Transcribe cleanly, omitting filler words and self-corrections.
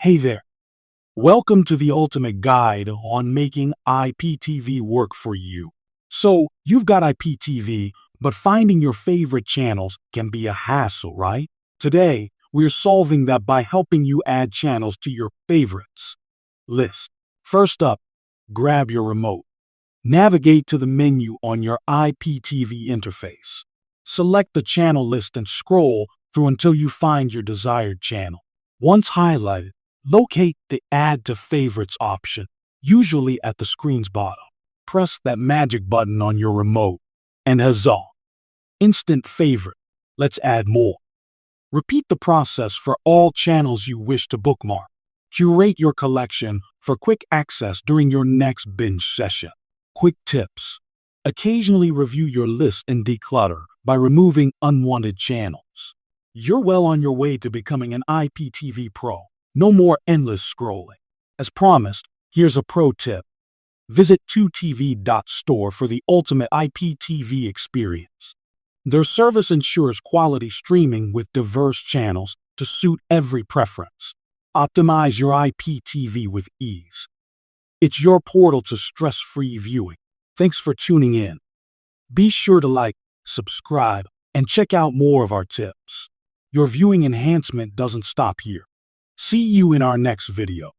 Hey there. Welcome to the ultimate guide on making IPTV work for you. So, you've got IPTV, but finding your favorite channels can be a hassle, right? Today, we're solving that by helping you add channels to your favorites list. First up, grab your remote. Navigate to the menu on your IPTV interface. Select the channel list and scroll through until you find your desired channel. Once highlighted, locate the Add to Favorites option, usually at the screen's bottom. Press that magic button on your remote, and huzzah! Instant favorite. Let's add more. Repeat the process for all channels you wish to bookmark. Curate your collection for quick access during your next binge session. Quick tips. Occasionally review your list and declutter by removing unwanted channels. You're well on your way to becoming an IPTV pro. No more endless scrolling. As promised, here's a pro tip. Visit 2tv.store for the ultimate IPTV experience. Their service ensures quality streaming with diverse channels to suit every preference. Optimize your IPTV with ease. It's your portal to stress-free viewing. Thanks for tuning in. Be sure to like, subscribe, and check out more of our tips. Your viewing enhancement doesn't stop here. See you in our next video.